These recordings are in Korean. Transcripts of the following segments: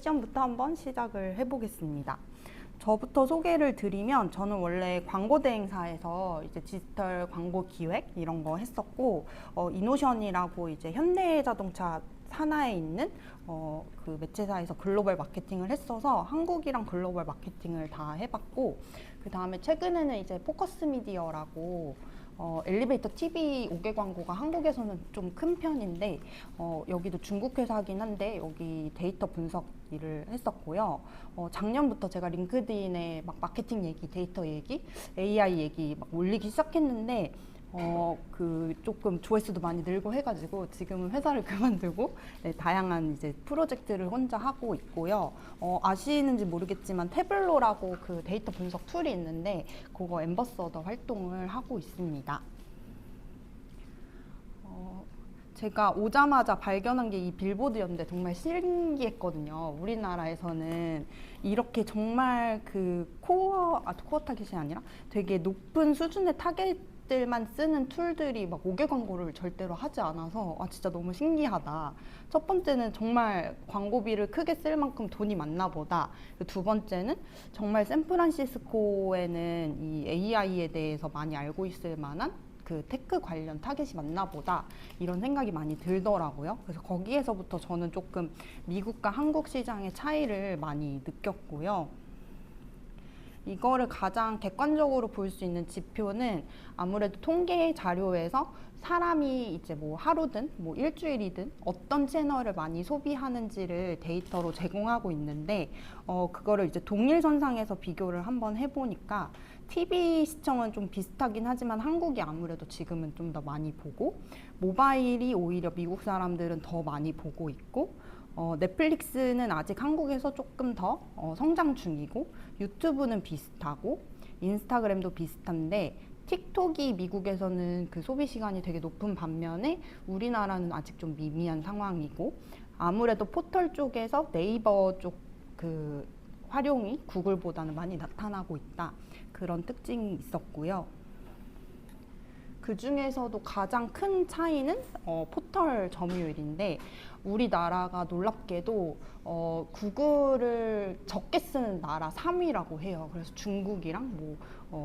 세션부터 한번 시작을 해보겠습니다. 저부터 소개를 드리면 저는 원래 광고 대행사에서 이제 디지털 광고 기획 이런 거 했었고 이노션이라고 이제 현대자동차 산하에 있는 그 매체사에서 글로벌 마케팅을 했어서 한국이랑 글로벌 마케팅을 다 해봤고 그 다음에 최근에는 이제 포커스 미디어라고 엘리베이터 TV 5개 광고가 한국에서는 좀 큰 편인데 여기도 중국 회사긴 한데 여기 데이터 분석 일을 했었고요. 작년부터 제가 링크드인에 막 마케팅 얘기, 데이터 얘기, AI 얘기 막 올리기 시작했는데 그 조금 조회수도 많이 늘고 해가지고 지금은 회사를 그만두고 네, 다양한 이제 프로젝트를 혼자 하고 있고요. 아시는지 모르겠지만 태블로라고 그 데이터 분석 툴이 있는데 그거 앰버서더 활동을 하고 있습니다. 제가 오자마자 발견한 게 이 빌보드였는데 정말 신기했거든요. 우리나라에서는 이렇게 정말 그 코어 타겟이 아니라 되게 높은 수준의 타겟들만 쓰는 툴들이 막 5개 광고를 절대로 하지 않아서 진짜 너무 신기하다. 첫 번째는 정말 광고비를 크게 쓸 만큼 돈이 많나 보다. 두 번째는 정말 샌프란시스코에는 이 AI에 대해서 많이 알고 있을 만한 그 테크 관련 타겟이 맞나 보다 이런 생각이 많이 들더라고요. 그래서 거기에서부터 저는 조금 미국과 한국 시장의 차이를 많이 느꼈고요. 이거를 가장 객관적으로 볼 수 있는 지표는 아무래도 통계 자료에서 사람이 이제 뭐 하루든 뭐 일주일이든 어떤 채널을 많이 소비하는지를 데이터로 제공하고 있는데 그거를 이제 동일선상에서 비교를 한번 해보니까 TV 시청은 좀 비슷하긴 하지만 한국이 아무래도 지금은 좀 더 많이 보고 모바일이 오히려 미국 사람들은 더 많이 보고 있고 넷플릭스는 아직 한국에서 조금 더 성장 중이고 유튜브는 비슷하고 인스타그램도 비슷한데 틱톡이 미국에서는 그 소비 시간이 되게 높은 반면에 우리나라는 아직 좀 미미한 상황이고 아무래도 포털 쪽에서 네이버 쪽 그 활용이 구글보다는 많이 나타나고 있다. 그런 특징이 있었고요. 그 중에서도 가장 큰 차이는 포털 점유율인데 우리나라가 놀랍게도 구글을 적게 쓰는 나라 3위라고 해요. 그래서 중국이랑 뭐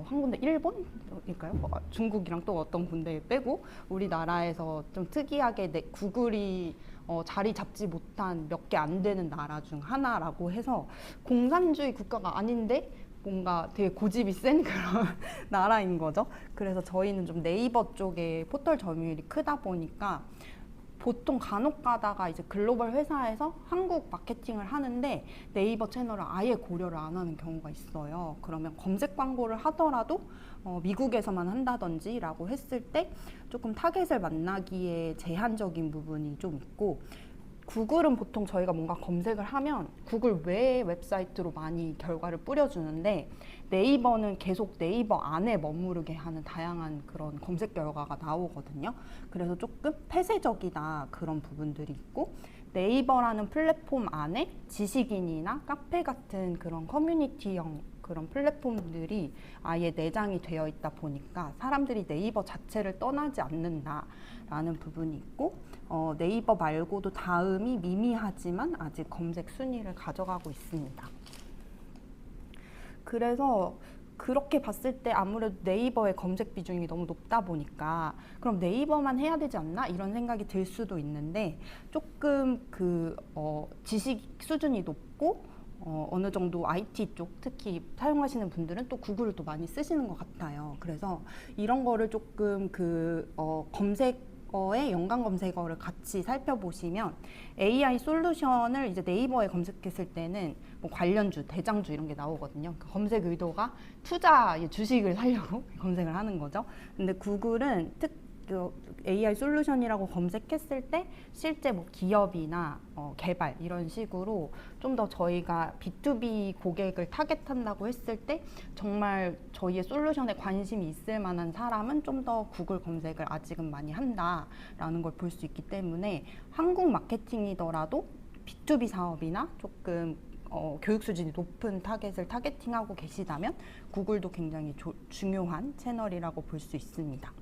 한 군데 일본일까요? 중국이랑 또 어떤 군데 빼고 우리나라에서 좀 특이하게 구글이 자리 잡지 못한 몇 개 안 되는 나라 중 하나라고 해서 공산주의 국가가 아닌데 뭔가 되게 고집이 센 그런 나라인 거죠. 그래서 저희는 좀 네이버 쪽에 포털 점유율이 크다 보니까 보통 간혹 가다가 이제 글로벌 회사에서 한국 마케팅을 하는데 네이버 채널을 아예 고려를 안 하는 경우가 있어요. 그러면 검색 광고를 하더라도 미국에서만 한다든지 라고 했을 때 조금 타겟을 만나기에 제한적인 부분이 좀 있고 구글은 보통 저희가 뭔가 검색을 하면 구글 외의 웹사이트로 많이 결과를 뿌려주는데 네이버는 계속 네이버 안에 머무르게 하는 다양한 그런 검색 결과가 나오거든요. 그래서 조금 폐쇄적이다 그런 부분들이 있고 네이버라는 플랫폼 안에 지식인이나 카페 같은 그런 커뮤니티형 그런 플랫폼들이 아예 내장이 되어 있다 보니까 사람들이 네이버 자체를 떠나지 않는다라는 부분이 있고 네이버 말고도 다음이 미미하지만 아직 검색 순위를 가져가고 있습니다. 그래서 그렇게 봤을 때 아무래도 네이버의 검색 비중이 너무 높다 보니까 그럼 네이버만 해야 되지 않나? 이런 생각이 들 수도 있는데 조금 그 지식 수준이 높고 어느 정도 IT 쪽 특히 사용하시는 분들은 또 구글을 또 많이 쓰시는 것 같아요. 그래서 이런 거를 조금 검색어의 연관 검색어를 같이 살펴보시면 AI 솔루션을 이제 네이버에 검색했을 때는 뭐 관련주, 대장주 이런 게 나오거든요. 그 검색 의도가 투자, 주식을 사려고 검색을 하는 거죠. 근데 구글은 AI 솔루션이라고 검색했을 때 실제 뭐 기업이나 개발 이런 식으로 좀 더 저희가 B2B 고객을 타겟한다고 했을 때 정말 저희의 솔루션에 관심이 있을 만한 사람은 좀 더 구글 검색을 아직은 많이 한다라는 걸 볼 수 있기 때문에 한국 마케팅이더라도 B2B 사업이나 조금 교육 수준이 높은 타겟을 타겟팅하고 계시다면 구글도 굉장히 중요한 채널이라고 볼 수 있습니다.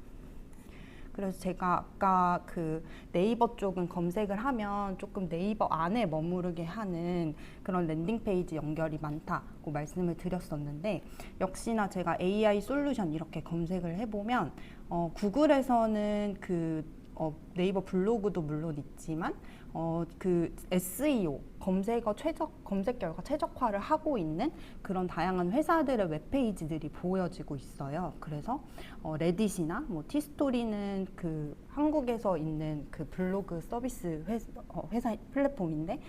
그래서 제가 아까 그 네이버 쪽은 검색을 하면 조금 네이버 안에 머무르게 하는 그런 랜딩 페이지 연결이 많다고 말씀을 드렸었는데, 역시나 제가 AI 솔루션 이렇게 검색을 해보면 구글에서는 네이버 블로그도 물론 있지만 그 SEO 검색 결과 최적화를 하고 있는 그런 다양한 회사들의 웹페이지들이 보여지고 있어요. 그래서 레딧이나 뭐 티스토리는 그 한국에서 있는 그 블로그 서비스 회사 플랫폼인데,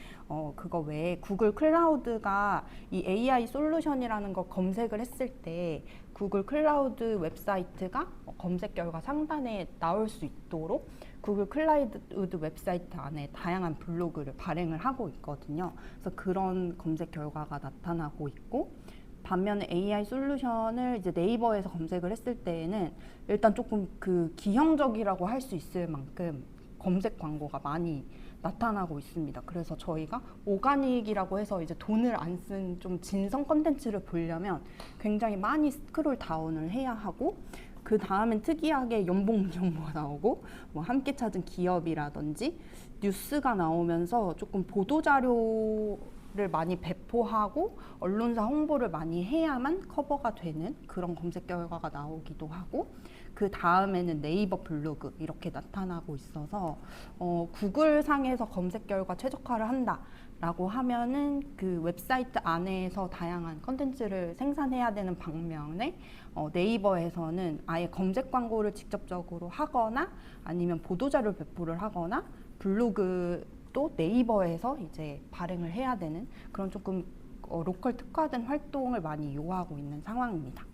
그거 외에 구글 클라우드가 이 AI 솔루션이라는 걸 검색을 했을 때 구글 클라우드 웹사이트가 검색 결과 상단에 나올 수 있도록 구글 클라우드 웹사이트 안에 다양한 블로그를 발행을 하고 있거든요. 그래서 그런 검색 결과가 나타나고 있고, 반면에 AI 솔루션을 이제 네이버에서 검색을 했을 때에는 일단 조금 그 기형적이라고 할 수 있을 만큼 검색 광고가 많이 나타나고 있습니다. 그래서 저희가 오가닉이라고 해서 이제 돈을 안 쓴 좀 진성 컨텐츠를 보려면 굉장히 많이 스크롤 다운을 해야 하고, 그 다음엔 특이하게 연봉 정보가 나오고 뭐 함께 찾은 기업이라든지 뉴스가 나오면서 조금 보도자료를 많이 배포하고 언론사 홍보를 많이 해야만 커버가 되는 그런 검색 결과가 나오기도 하고, 그 다음에는 네이버 블로그 이렇게 나타나고 있어서 구글 상에서 검색 결과 최적화를 한다 라고 하면은 그 웹사이트 안에서 다양한 컨텐츠를 생산해야 되는 방면에 네이버에서는 아예 검색 광고를 직접적으로 하거나 아니면 보도자료 배포를 하거나 블로그도 네이버에서 이제 발행을 해야 되는 그런 조금 로컬 특화된 활동을 많이 요하고 있는 상황입니다.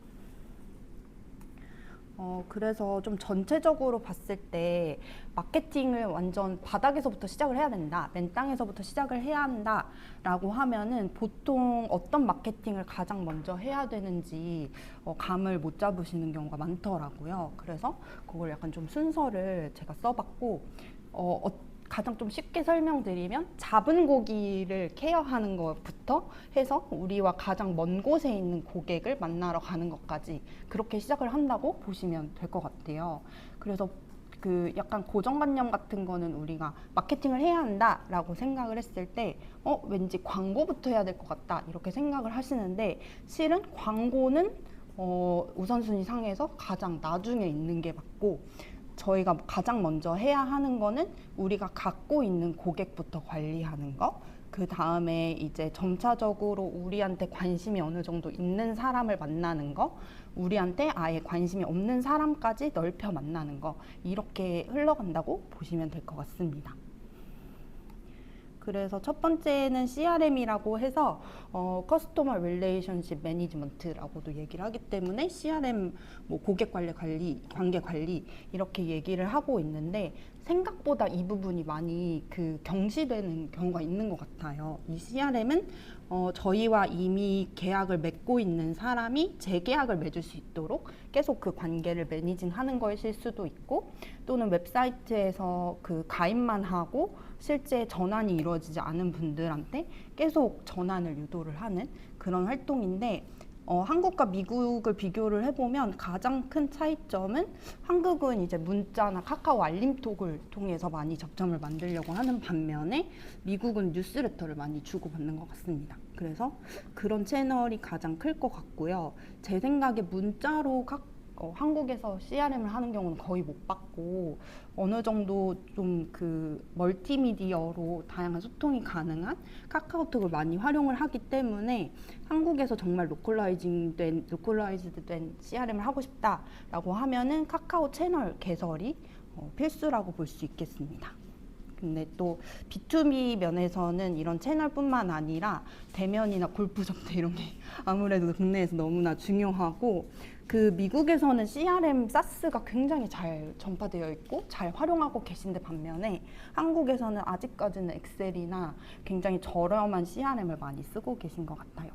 그래서 좀 전체적으로 봤을 때 마케팅을 완전 바닥에서부터 시작을 해야 된다, 맨 땅에서부터 시작을 해야 한다 라고 하면은 보통 어떤 마케팅을 가장 먼저 해야 되는지 감을 못 잡으시는 경우가 많더라고요. 그래서 그걸 약간 좀 순서를 제가 써봤고, 가장 좀 쉽게 설명드리면 잡은 고기를 케어하는 것부터 해서 우리와 가장 먼 곳에 있는 고객을 만나러 가는 것까지 그렇게 시작을 한다고 보시면 될 것 같아요. 그래서 그 약간 고정관념 같은 거는 우리가 마케팅을 해야 한다라고 생각을 했을 때 왠지 광고부터 해야 될 것 같다 이렇게 생각을 하시는데, 실은 광고는 우선순위 상에서 가장 나중에 있는 게 맞고, 저희가 가장 먼저 해야 하는 거는 우리가 갖고 있는 고객부터 관리하는 거, 그 다음에 이제 점차적으로 우리한테 관심이 어느 정도 있는 사람을 만나는 거, 우리한테 아예 관심이 없는 사람까지 넓혀 만나는 거, 이렇게 흘러간다고 보시면 될 것 같습니다. 그래서 첫 번째는 CRM이라고 해서 커스터머 릴레이션십 매니지먼트라고도 얘기를 하기 때문에 CRM, 뭐 고객 관리, 관계 관리 이렇게 얘기를 하고 있는데, 생각보다 이 부분이 많이 그 경시되는 경우가 있는 것 같아요. 이 CRM은 저희와 이미 계약을 맺고 있는 사람이 재계약을 맺을 수 있도록 계속 그 관계를 매니징하는 것일 수도 있고, 또는 웹사이트에서 그 가입만 하고 실제 전환이 이루어지지 않은 분들한테 계속 전환을 유도를 하는 그런 활동인데, 한국과 미국을 비교를 해보면 가장 큰 차이점은, 한국은 이제 문자나 카카오 알림톡을 통해서 많이 접점을 만들려고 하는 반면에 미국은 뉴스레터를 많이 주고받는 것 같습니다. 그래서 그런 채널이 가장 클 것 같고요. 제 생각에 문자로 한국에서 CRM을 하는 경우는 거의 못 봤고, 어느 정도 좀 그 멀티미디어로 다양한 소통이 가능한 카카오톡을 많이 활용을 하기 때문에 한국에서 정말 로컬라이즈드 된 CRM을 하고 싶다라고 하면은 카카오 채널 개설이 필수라고 볼 수 있겠습니다. 근데 또 B2B 면에서는 이런 채널뿐만 아니라 대면이나 골프 접대 이런 게 아무래도 국내에서 너무나 중요하고, 그 미국에서는 CRM, 사스가 굉장히 잘 전파되어 있고 잘 활용하고 계신데, 반면에 한국에서는 아직까지는 엑셀이나 굉장히 저렴한 CRM을 많이 쓰고 계신 것 같아요.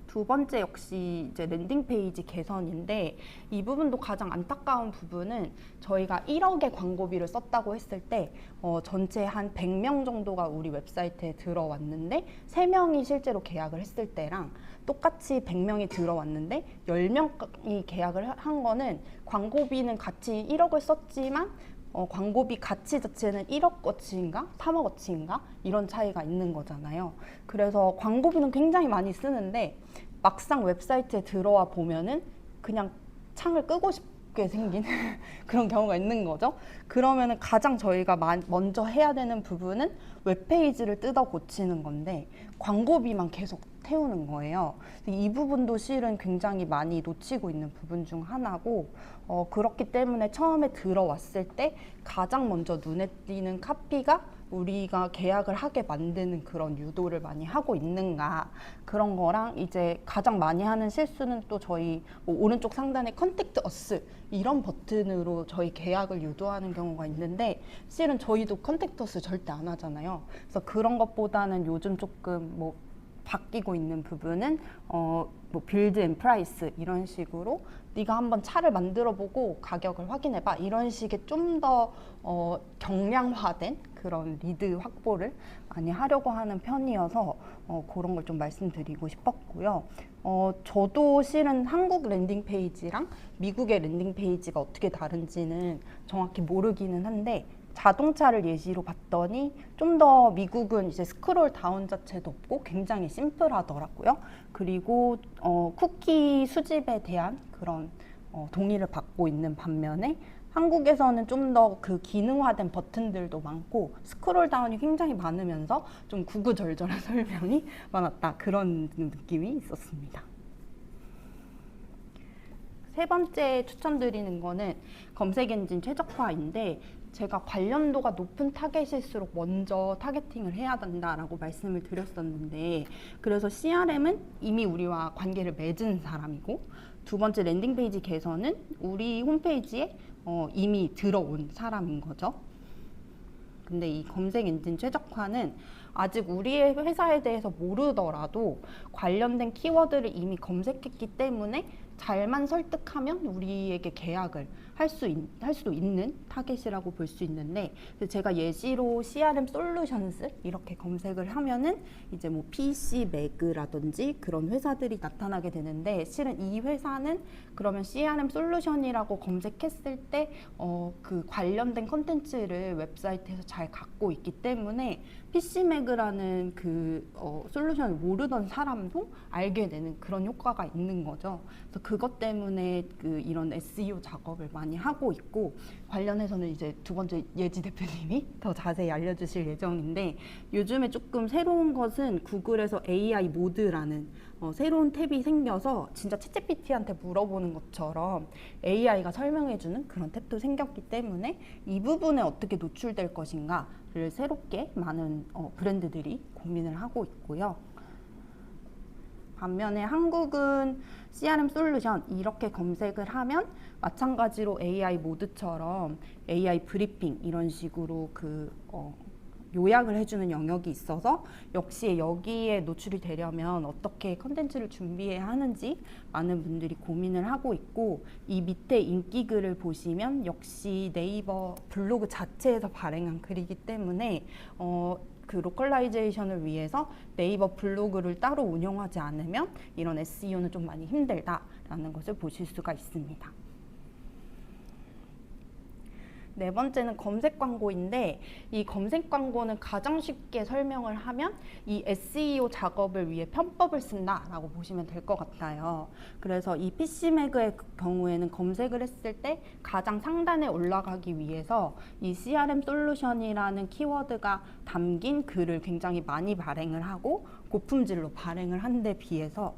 두 번째 역시 이제 랜딩 페이지 개선인데 이 부분도 가장 안타까운 부분은 저희가 1억의 광고비를 썼다고 했을 때 전체 한 100명 정도가 우리 웹사이트에 들어왔는데 3명이 실제로 계약을 했을 때랑 똑같이 100명이 들어왔는데 10명이 계약을 한 거는 광고비는 같이 1억을 썼지만 광고비 가치 자체는 1억 어치인가 3억 어치인가 이런 차이가 있는 거잖아요. 그래서 광고비는 굉장히 많이 쓰는데 막상 웹사이트에 들어와 보면은 그냥 창을 끄고 싶게 생긴 그런 경우가 있는 거죠. 그러면은 가장 저희가 먼저 해야 되는 부분은 웹페이지를 뜯어 고치는 건데 광고비만 계속 태우는 거예요. 이 부분도 실은 굉장히 많이 놓치고 있는 부분 중 하나고 그렇기 때문에 처음에 들어왔을 때 가장 먼저 눈에 띄는 카피가 우리가 계약을 하게 만드는 그런 유도를 많이 하고 있는가 그런 거랑 이제 가장 많이 하는 실수는 또 저희 오른쪽 상단에 컨택트 어스 이런 버튼으로 저희 계약을 유도하는 경우가 있는데 실은 저희도 컨택트 어스 절대 안 하잖아요. 그래서 그런 것보다는 요즘 조금 바뀌고 있는 부분은 빌드 앤 프라이스 이런 식으로 네가 한번 차를 만들어 보고 가격을 확인해 봐 이런 식의 좀 더 경량화된 그런 리드 확보를 많이 하려고 하는 편이어서 그런 걸 좀 말씀드리고 싶었고요. 저도 실은 한국 랜딩 페이지랑 미국의 랜딩 페이지가 어떻게 다른지는 정확히 모르기는 한데 자동차를 예시로 봤더니 좀 더 미국은 이제 스크롤 다운 자체도 없고 굉장히 심플하더라고요. 그리고 쿠키 수집에 대한 그런 동의를 받고 있는 반면에 한국에서는 좀 더 그 기능화된 버튼들도 많고 스크롤 다운이 굉장히 많으면서 좀 구구절절한 설명이 많았다 그런 느낌이 있었습니다. 세 번째 추천드리는 거는 검색 엔진 최적화인데 제가 관련도가 높은 타겟일수록 먼저 타겟팅을 해야 된다라고 말씀을 드렸었는데 그래서 CRM은 이미 우리와 관계를 맺은 사람이고 두 번째 랜딩 페이지 개선은 우리 홈페이지에 이미 들어온 사람인 거죠. 근데 이 검색 엔진 최적화는 아직 우리의 회사에 대해서 모르더라도 관련된 키워드를 이미 검색했기 때문에 잘만 설득하면 우리에게 계약을 할 수도 있는 타겟이라고 볼 수 있는데 제가 예시로 CRM 솔루션스 이렇게 검색을 하면은 이제 PC 매그라든지 그런 회사들이 나타나게 되는데 실은 이 회사는 그러면 CRM 솔루션이라고 검색했을 때 그 관련된 컨텐츠를 웹사이트에서 잘 갖고 있기 때문에 PC매그라는 그 솔루션을 모르던 사람도 알게 되는 그런 효과가 있는 거죠. 그래서 그것 때문에 이런 SEO 작업을 많이 하고 있고 관련해서는 이제 두 번째 예지 대표님이 더 자세히 알려주실 예정인데 요즘에 조금 새로운 것은 구글에서 AI 모드라는 새로운 탭이 생겨서 진짜 챗GPT한테 물어보는 것처럼 AI가 설명해주는 그런 탭도 생겼기 때문에 이 부분에 어떻게 노출될 것인가를 새롭게 많은 브랜드들이 고민을 하고 있고요. 반면에 한국은 CRM 솔루션 이렇게 검색을 하면 마찬가지로 AI 모드처럼 AI 브리핑 이런 식으로 요약을 해주는 영역이 있어서 역시 여기에 노출이 되려면 어떻게 컨텐츠를 준비해야 하는지 많은 분들이 고민을 하고 있고 이 밑에 인기글을 보시면 역시 네이버 블로그 자체에서 발행한 글이기 때문에 그 로컬라이제이션을 위해서 네이버 블로그를 따로 운영하지 않으면 이런 SEO는 좀 많이 힘들다라는 것을 보실 수가 있습니다. 네 번째는 검색 광고인데 이 검색 광고는 가장 쉽게 설명을 하면 이 SEO 작업을 위해 편법을 쓴다라고 보시면 될 것 같아요. 그래서 이 PC매그의 경우에는 검색을 했을 때 가장 상단에 올라가기 위해서 이 CRM 솔루션이라는 키워드가 담긴 글을 굉장히 많이 발행을 하고 고품질로 발행을 한 데 비해서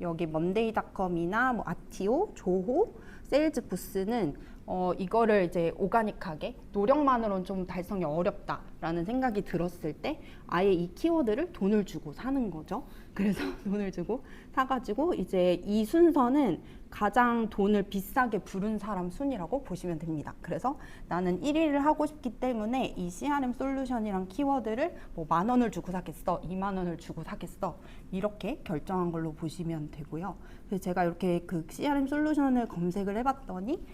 여기 먼데이닷컴이나 아티오, 조호, 세일즈부스는 이거를 이제 오가닉하게 노력만으로는 좀 달성이 어렵다라는 생각이 들었을 때 아예 이 키워드를 돈을 주고 사는 거죠. 그래서 돈을 주고 사가지고 이제 이 순서는 가장 돈을 비싸게 부른 사람 순이라고 보시면 됩니다. 그래서 나는 1위를 하고 싶기 때문에 이 CRM 솔루션이란 키워드를 뭐 10,000원을 주고 사겠어, 20,000원을 주고 사겠어 이렇게 결정한 걸로 보시면 되고요. 그래서 제가 이렇게 그 CRM 솔루션을 검색을 해봤더니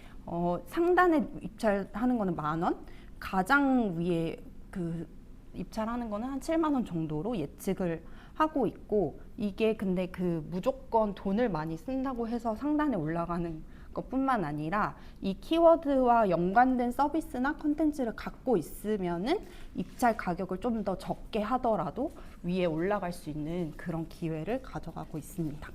상단에 입찰하는 거는 10,000원, 가장 위에 그 입찰하는 거는 한 70,000원 정도로 예측을 하고 있고, 이게 근데 그 무조건 돈을 많이 쓴다고 해서 상단에 올라가는 것뿐만 아니라 이 키워드와 연관된 서비스나 콘텐츠를 갖고 있으면은 입찰 가격을 좀 더 적게 하더라도 위에 올라갈 수 있는 그런 기회를 가져가고 있습니다.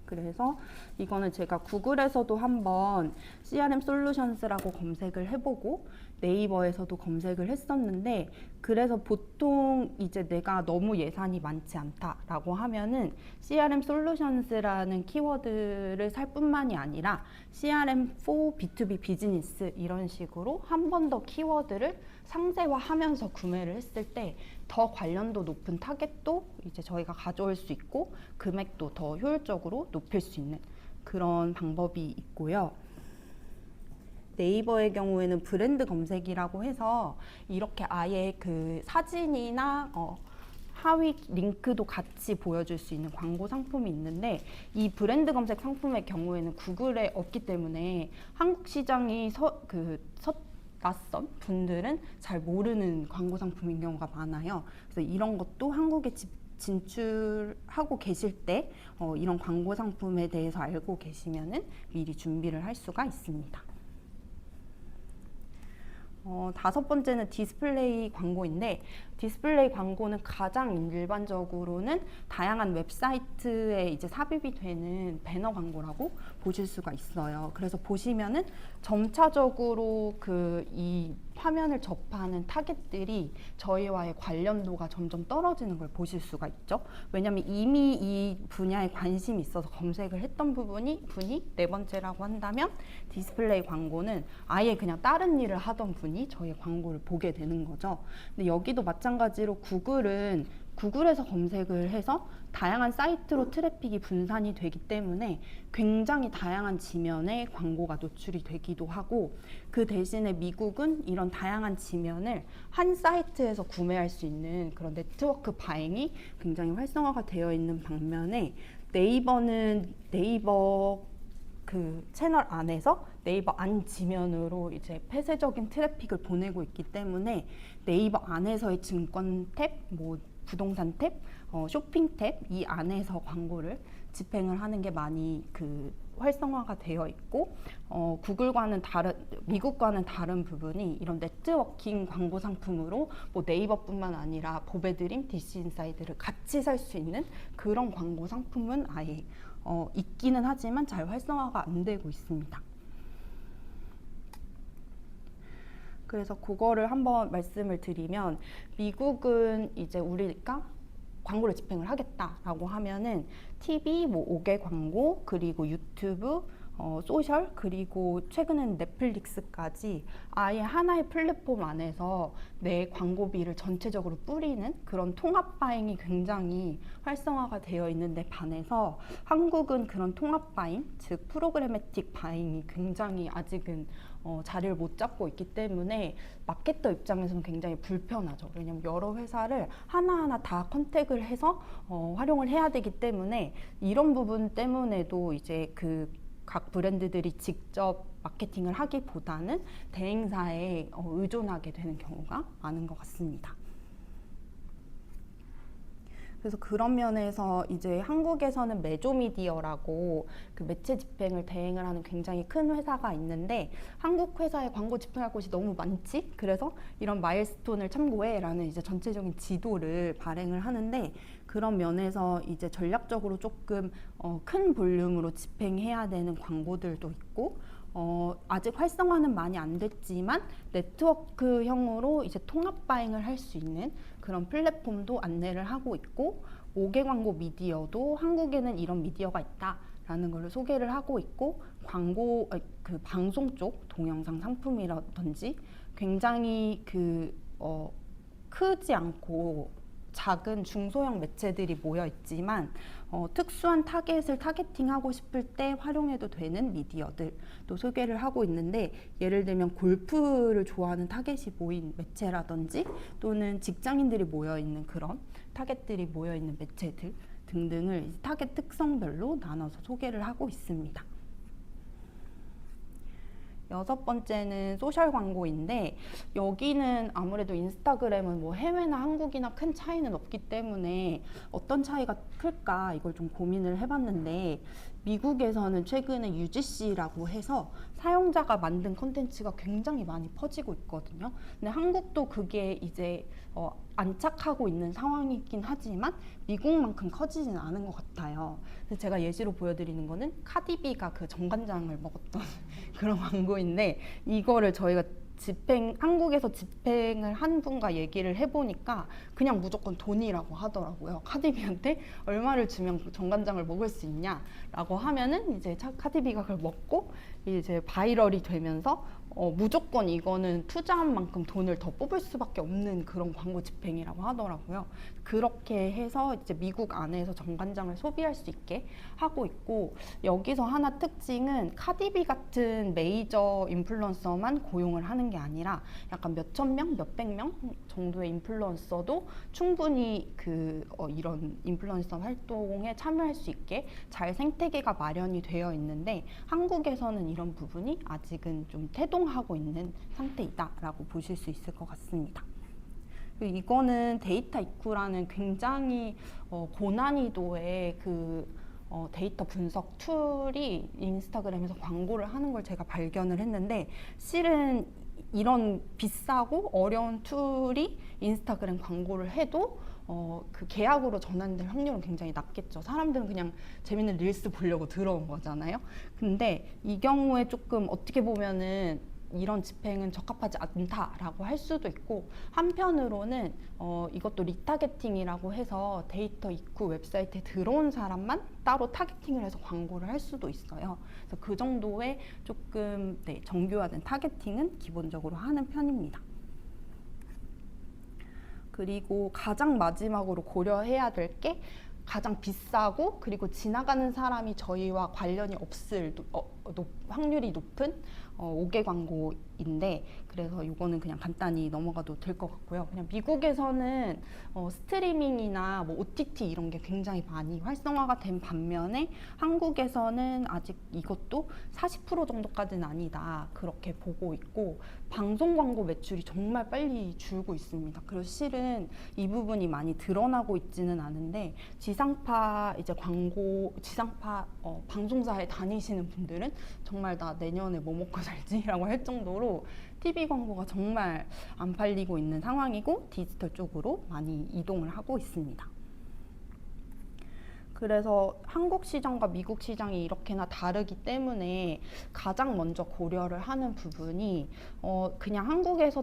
그래서 이거는 제가 구글에서도 한번 CRM 솔루션스라고 검색을 해보고 네이버에서도 검색을 했었는데, 그래서 보통 이제 내가 너무 예산이 많지 않다라고 하면은 CRM 솔루션스라는 키워드를 살 뿐만이 아니라 CRM for B2B 비즈니스 이런 식으로 한 번 더 키워드를 상세화하면서 구매를 했을 때 더 관련도 높은 타겟도 이제 저희가 가져올 수 있고 금액도 더 효율적으로 높일 수 있는 그런 방법이 있고요. 네이버의 경우에는 브랜드 검색이라고 해서 이렇게 아예 그 사진이나 하위 링크도 같이 보여줄 수 있는 광고 상품이 있는데, 이 브랜드 검색 상품의 경우에는 구글에 없기 때문에 한국 시장이 낯선 분들은 잘 모르는 광고 상품인 경우가 많아요. 그래서 이런 것도 한국에 진출하고 계실 때 이런 광고 상품에 대해서 알고 계시면은 미리 준비를 할 수가 있습니다. 5번째는 디스플레이 광고인데, 디스플레이 광고는 가장 일반적으로는 다양한 웹사이트에 이제 삽입이 되는 배너 광고라고 보실 수가 있어요. 그래서 보시면은 점차적으로 이 화면을 접하는 타겟들이 저희와의 관련도가 점점 떨어지는 걸 보실 수가 있죠. 왜냐하면 이미 이 분야에 관심이 있어서 검색을 했던 분이 4번째라고 한다면, 디스플레이 광고는 아예 그냥 다른 일을 하던 분이 저희 광고를 보게 되는 거죠. 근데 여기도 마찬가지로 구글은 구글에서 검색을 해서 다양한 사이트로 트래픽이 분산이 되기 때문에 굉장히 다양한 지면에 광고가 노출이 되기도 하고, 그 대신에 미국은 이런 다양한 지면을 한 사이트에서 구매할 수 있는 그런 네트워크 바잉이 굉장히 활성화가 되어 있는 반면에, 네이버는 네이버 그 채널 안에서 네이버 안 지면으로 이제 폐쇄적인 트래픽을 보내고 있기 때문에 네이버 안에서의 증권 탭, 뭐 부동산 탭, 쇼핑 탭 이 안에서 광고를 집행을 하는 게 많이 활성화가 되어 있고, 미국과는 다른 부분이 이런 네트워킹 광고 상품으로 뭐 네이버뿐만 아니라 보배드림, DC인사이드를 같이 살 수 있는 그런 광고 상품은 아예 있기는 하지만 잘 활성화가 안 되고 있습니다. 그래서 그거를 한번 말씀을 드리면, 미국은 이제 우리가 광고를 집행을 하겠다라고 하면은 TV, 뭐 5개 광고, 그리고 유튜브, 소셜, 그리고 최근에는 넷플릭스까지 아예 하나의 플랫폼 안에서 내 광고비를 전체적으로 뿌리는 그런 통합 바잉이 굉장히 활성화가 되어 있는데 반해서 한국은 그런 통합 바잉, 즉 프로그래매틱 바잉이 굉장히 아직은 자리를 못 잡고 있기 때문에 마케터 입장에서는 굉장히 불편하죠. 왜냐하면 여러 회사를 하나하나 다 컨택을 해서 활용을 해야 되기 때문에, 이런 부분 때문에도 이제 각 브랜드들이 직접 마케팅을 하기보다는 대행사에 의존하게 되는 경우가 많은 것 같습니다. 그래서 그런 면에서 이제 한국에서는 메조미디어라고 그 매체 집행을 대행을 하는 굉장히 큰 회사가 있는데, 한국 회사에 광고 집행할 곳이 너무 많지? 그래서 이런 마일스톤을 참고해 라는 이제 전체적인 지도를 발행을 하는데, 그런 면에서 이제 전략적으로 조금 큰 볼륨으로 집행해야 되는 광고들도 있고, 아직 활성화는 많이 안 됐지만 네트워크형으로 이제 통합 바잉을 할 수 있는 그런 플랫폼도 안내를 하고 있고, 5개 광고 미디어도 한국에는 이런 미디어가 있다 라는 걸 소개를 하고 있고, 그 방송 쪽 동영상 상품이라든지 굉장히 크지 않고 작은 중소형 매체들이 모여 있지만 특수한 타겟을 타겟팅하고 싶을 때 활용해도 되는 미디어들도 소개를 하고 있는데, 예를 들면 골프를 좋아하는 타겟이 모인 매체라든지 또는 직장인들이 모여 있는 그런 타겟들이 모여 있는 매체들 등등을 타겟 특성별로 나눠서 소개를 하고 있습니다. 여섯 번째는 소셜 광고인데, 여기는 아무래도 인스타그램은 뭐 해외나 한국이나 큰 차이는 없기 때문에 어떤 차이가 클까 이걸 좀 고민을 해봤는데, 미국에서는 최근에 UGC라고 해서 사용자가 만든 컨텐츠가 굉장히 많이 퍼지고 있거든요. 근데 한국도 그게 이제 안착하고 있는 상황이긴 하지만 미국만큼 커지진 않은 것 같아요. 그래서 제가 예시로 보여드리는 거는 카디비가 그 정관장을 먹었던 그런 광고인데, 이거를 저희가 한국에서 집행을 한 분과 얘기를 해보니까 그냥 무조건 돈이라고 하더라고요. 카디비한테 얼마를 주면 정관장을 먹을 수 있냐라고 하면은 이제 카디비가 그걸 먹고 이제 바이럴이 되면서 무조건 이거는 투자한 만큼 돈을 더 뽑을 수밖에 없는 그런 광고 집행이라고 하더라고요. 그렇게 해서 이제 미국 안에서 정관장을 소비할 수 있게 하고 있고, 여기서 하나 특징은 카디비 같은 메이저 인플루언서만 고용을 하는 게 아니라 약간 몇천 명, 몇백 명 정도의 인플루언서도 충분히 이런 인플루언서 활동에 참여할 수 있게 잘 생태계가 마련이 되어 있는데, 한국에서는 이런 부분이 아직은 좀 태동하고 있는 상태이다라고 보실 수 있을 것 같습니다. 이거는 데이터 이쿠라는 굉장히 고난이도의 데이터 분석 툴이 인스타그램에서 광고를 하는 걸 제가 발견을 했는데, 실은 이런 비싸고 어려운 툴이 인스타그램 광고를 해도 그 계약으로 전환될 확률은 굉장히 낮겠죠. 사람들은 그냥 재밌는 릴스 보려고 들어온 거잖아요. 근데 이 경우에 조금 어떻게 보면은 이런 집행은 적합하지 않다라고 할 수도 있고, 한편으로는 이것도 리타겟팅이라고 해서 데이터 이쿠 웹사이트에 들어온 사람만 따로 타겟팅을 해서 광고를 할 수도 있어요. 그래서 그 정도의 조금 정교화된 타겟팅은 기본적으로 하는 편입니다. 그리고 가장 마지막으로 고려해야 될 게, 가장 비싸고 그리고 지나가는 사람이 저희와 관련이 없을 확률이 높은 5개 광고인데, 그래서 이거는 그냥 간단히 넘어가도 될 것 같고요. 그냥 미국에서는 스트리밍이나 뭐 OTT 이런 게 굉장히 많이 활성화가 된 반면에 한국에서는 아직 이것도 40% 정도까지는 아니다 그렇게 보고 있고, 방송 광고 매출이 정말 빨리 줄고 있습니다. 그래서 실은 이 부분이 많이 드러나고 있지는 않은데, 지상파 방송사에 다니시는 분들은 정말 나 내년에 뭐 먹고 살지라고 할 정도로 TV 광고가 정말 안 팔리고 있는 상황이고, 디지털 쪽으로 많이 이동을 하고 있습니다. 그래서 한국 시장과 미국 시장이 이렇게나 다르기 때문에 가장 먼저 고려를 하는 부분이 그냥 한국에서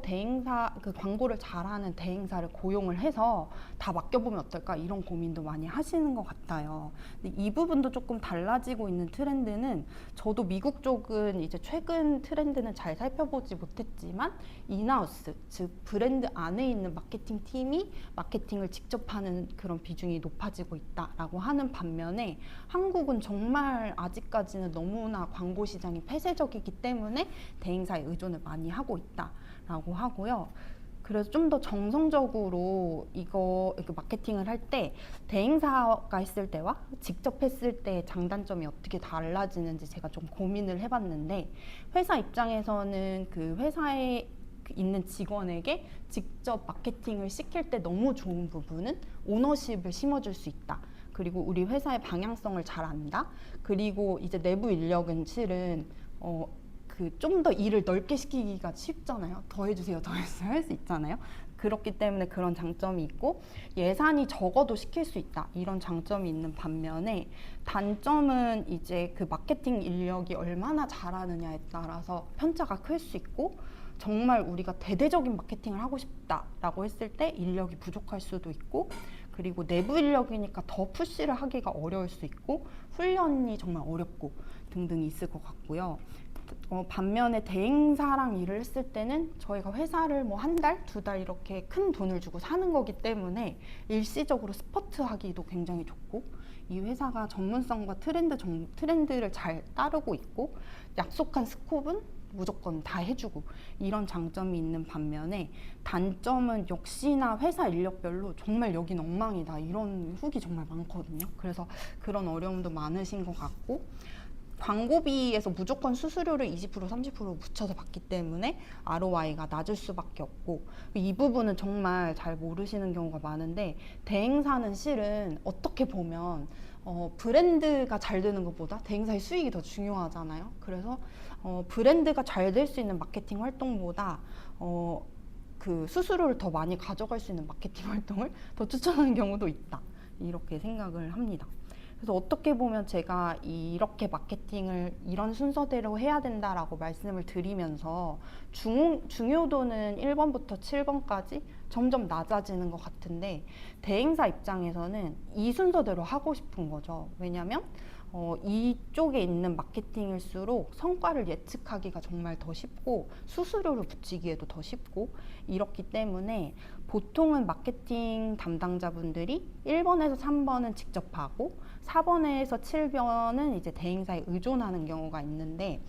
광고를 잘하는 대행사를 고용을 해서 다 맡겨보면 어떨까, 이런 고민도 많이 하시는 것 같아요. 근데 이 부분도 조금 달라지고 있는 트렌드는, 저도 미국 쪽은 이제 최근 트렌드는 잘 살펴보지 못했지만 인하우스, 즉 브랜드 안에 있는 마케팅 팀이 마케팅을 직접 하는 그런 비중이 높아지고 있다라고 하는 반면에, 한국은 정말 아직까지는 너무나 광고 시장이 폐쇄적이기 때문에 대행사에 의존을 많이 하고 있다라고 하고요. 그래서 좀 더 정성적으로 이거 마케팅을 할 때 대행사가 했을 때와 직접 했을 때 장단점이 어떻게 달라지는지 제가 좀 고민을 해봤는데, 회사 입장에서는 그 회사에 있는 직원에게 직접 마케팅을 시킬 때 너무 좋은 부분은 오너십을 심어줄 수 있다. 그리고 우리 회사의 방향성을 잘 안다. 그리고 이제 내부 인력은 실은 좀 더 일을 넓게 시키기가 쉽잖아요. 더 해주세요, 더 해주세요 할 수 있잖아요. 그렇기 때문에 그런 장점이 있고, 예산이 적어도 시킬 수 있다, 이런 장점이 있는 반면에, 단점은 이제 그 마케팅 인력이 얼마나 잘하느냐에 따라서 편차가 클 수 있고, 정말 우리가 대대적인 마케팅을 하고 싶다라고 했을 때 인력이 부족할 수도 있고, 그리고 내부 인력이니까 더 푸시를 하기가 어려울 수 있고, 훈련이 정말 어렵고 등등 있을 것 같고요. 반면에 대행사랑 일을 했을 때는 저희가 회사를 뭐 한 달, 두 달 이렇게 큰 돈을 주고 사는 거기 때문에 일시적으로 스퍼트 하기도 굉장히 좋고, 이 회사가 전문성과 트렌드를 잘 따르고 있고, 약속한 스콥은 무조건 다 해주고, 이런 장점이 있는 반면에 단점은 역시나 회사 인력별로 정말 여긴 엉망이다 이런 후기 정말 많거든요. 그래서 그런 어려움도 많으신 것 같고, 광고비에서 무조건 수수료를 20% 30% 붙여서 받기 때문에 ROI가 낮을 수밖에 없고, 이 부분은 정말 잘 모르시는 경우가 많은데, 대행사는 실은 어떻게 보면 브랜드가 잘 되는 것보다 대행사의 수익이 더 중요하잖아요. 그래서 브랜드가 잘 될 수 있는 마케팅 활동보다 그 수수료를 더 많이 가져갈 수 있는 마케팅 활동을 더 추천하는 경우도 있다, 이렇게 생각을 합니다. 그래서 어떻게 보면 제가 이렇게 마케팅을 이런 순서대로 해야 된다라고 말씀을 드리면서 중요도는 1번부터 7번까지 점점 낮아지는 것 같은데, 대행사 입장에서는 이 순서대로 하고 싶은 거죠. 왜냐면 이쪽에 있는 마케팅일수록 성과를 예측하기가 정말 더 쉽고, 수수료를 붙이기에도 더 쉽고, 이렇기 때문에 보통은 마케팅 담당자분들이 1번에서 3번은 직접 하고 4번에서 7번은 이제 대행사에 의존하는 경우가 있는데,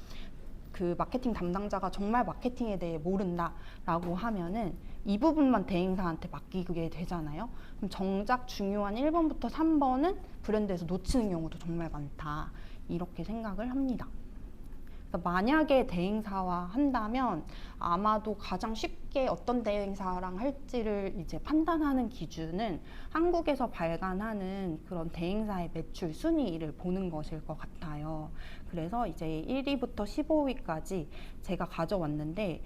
그 마케팅 담당자가 정말 마케팅에 대해 모른다라고 하면은 이 부분만 대행사한테 맡기게 되잖아요. 그럼 정작 중요한 1번부터 3번은 브랜드에서 놓치는 경우도 정말 많다, 이렇게 생각을 합니다. 만약에 대행사와 한다면 아마도 가장 쉽게 어떤 대행사랑 할지를 이제 판단하는 기준은 한국에서 발간하는 그런 대행사의 매출 순위를 보는 것일 것 같아요. 그래서 이제 1위부터 15위까지 제가 가져왔는데,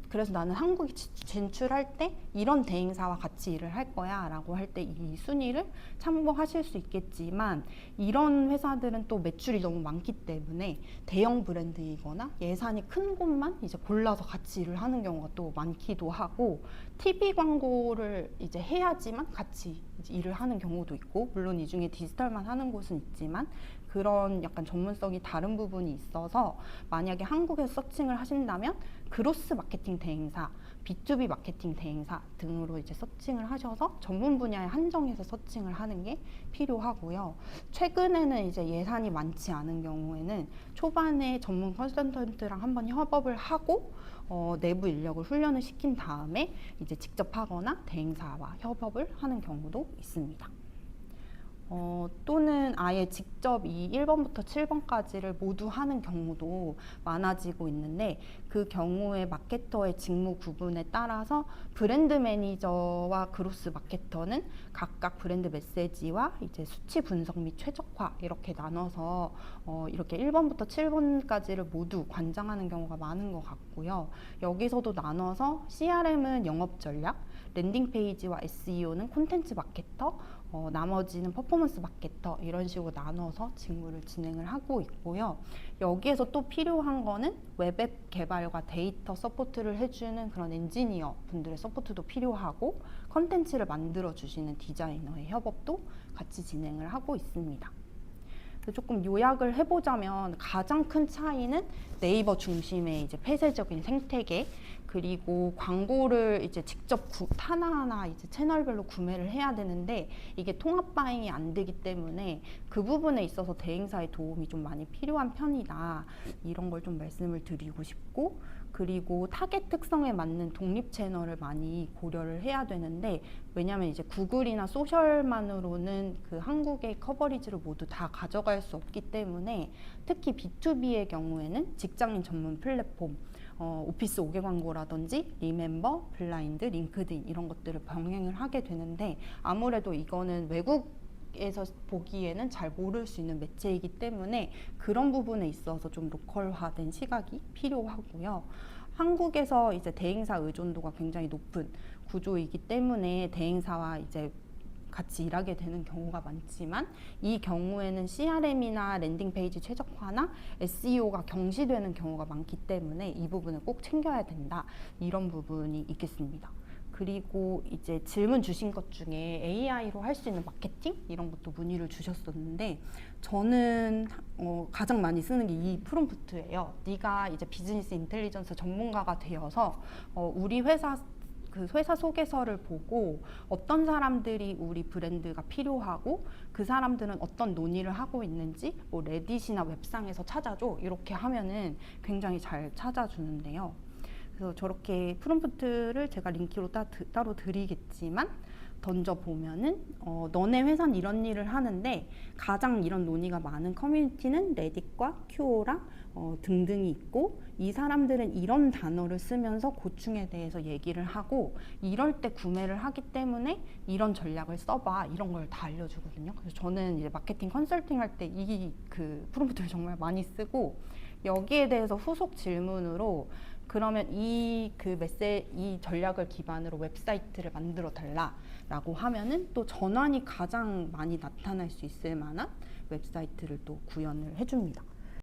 그래서 나는 한국에 진출할 때 이런 대행사와 같이 일을 할 거야 라고 할 때 이 순위를 참고하실 수 있겠지만, 이런 회사들은 또 매출이 너무 많기 때문에 대형 브랜드이거나 예산이 큰 곳만 이제 골라서 같이 일을 하는 경우가 또 많기도 하고, TV 광고를 이제 해야지만 같이 이제 일을 하는 경우도 있고, 물론 이 중에 디지털만 하는 곳은 있지만 그런 약간 전문성이 다른 부분이 있어서, 만약에 한국에서 서칭을 하신다면 그로스 마케팅 대행사, B2B 마케팅 대행사 등으로 이제 서칭을 하셔서 전문 분야에 한정해서 서칭을 하는 게 필요하고요. 최근에는 이제 예산이 많지 않은 경우에는 초반에 전문 컨설턴트랑 한번 협업을 하고 내부 인력을 훈련을 시킨 다음에 이제 직접 하거나 대행사와 협업을 하는 경우도 있습니다. 또는 아예 직접 이 1번부터 7번까지를 모두 하는 경우도 많아지고 있는데, 그 경우에 마케터의 직무 구분에 따라서 브랜드 매니저와 그로스 마케터는 각각 브랜드 메시지와 이제 수치 분석 및 최적화 이렇게 나눠서 이렇게 1번부터 7번까지를 모두 관장하는 경우가 많은 것 같고요. 여기서도 나눠서 CRM은 영업 전략, 랜딩 페이지와 SEO는 콘텐츠 마케터, 나머지는 퍼포먼스 마케터, 이런 식으로 나눠서 직무를 진행을 하고 있고요. 여기에서 또 필요한 거는 웹앱 개발과 데이터 서포트를 해주는 그런 엔지니어 분들의 서포트도 필요하고, 컨텐츠를 만들어 주시는 디자이너의 협업도 같이 진행을 하고 있습니다. 조금 요약을 해보자면, 가장 큰 차이는 네이버 중심의 이제 폐쇄적인 생태계, 그리고 광고를 이제 직접 하나하나 이제 채널별로 구매를 해야 되는데, 이게 통합 바잉이 안 되기 때문에 그 부분에 있어서 대행사의 도움이 좀 많이 필요한 편이다, 이런 걸 좀 말씀을 드리고 싶고, 그리고 타겟 특성에 맞는 독립 채널을 많이 고려를 해야 되는데, 왜냐하면 이제 구글이나 소셜만으로는 그 한국의 커버리지를 모두 다 가져갈 수 없기 때문에, 특히 B2B의 경우에는 직장인 전문 플랫폼, 오피스 5개 광고라든지 리멤버, 블라인드, 링크드인 이런 것들을 병행을 하게 되는데, 아무래도 이거는 외국에서 보기에는 잘 모를 수 있는 매체이기 때문에 그런 부분에 있어서 좀 로컬화된 시각이 필요하고요. 한국에서 이제 대행사 의존도가 굉장히 높은 구조이기 때문에 대행사와 이제 같이 일하게 되는 경우가 많지만 이 경우에는 CRM이나 랜딩 페이지 최적화나 SEO가 경시되는 경우가 많기 때문에 이 부분을 꼭 챙겨야 된다. 이런 부분이 있겠습니다. 그리고 이제 질문 주신 것 중에 AI로 할 수 있는 마케팅 이런 것도 문의를 주셨었는데 저는 가장 많이 쓰는 게 이 프롬프트예요. 네가 이제 비즈니스 인텔리전스 전문가가 되어서 우리 회사 그 회사 소개서를 보고 어떤 사람들이 우리 브랜드가 필요하고 그 사람들은 어떤 논의를 하고 있는지 뭐 레딧이나 웹상에서 찾아줘 이렇게 하면은 굉장히 잘 찾아주는데요. 그래서 저렇게 프롬프트를 제가 링크로 따로 드리겠지만 던져보면은 너네 회사는 이런 일을 하는데 가장 이런 논의가 많은 커뮤니티는 레딧과 큐오랑 등등이 있고 이 사람들은 이런 단어를 쓰면서 고충에 대해서 얘기를 하고 이럴 때 구매를 하기 때문에 이런 전략을 써봐 이런 걸 다 알려주거든요. 그래서 저는 이제 마케팅 컨설팅 할 때 이 그 프롬프트를 정말 많이 쓰고 여기에 대해서 후속 질문으로 그러면 이 전략을 기반으로 웹사이트를 만들어 달라라고 하면은 또 전환이 가장 많이 나타날 수 있을 만한 웹사이트를 또 구현을 해줍니다.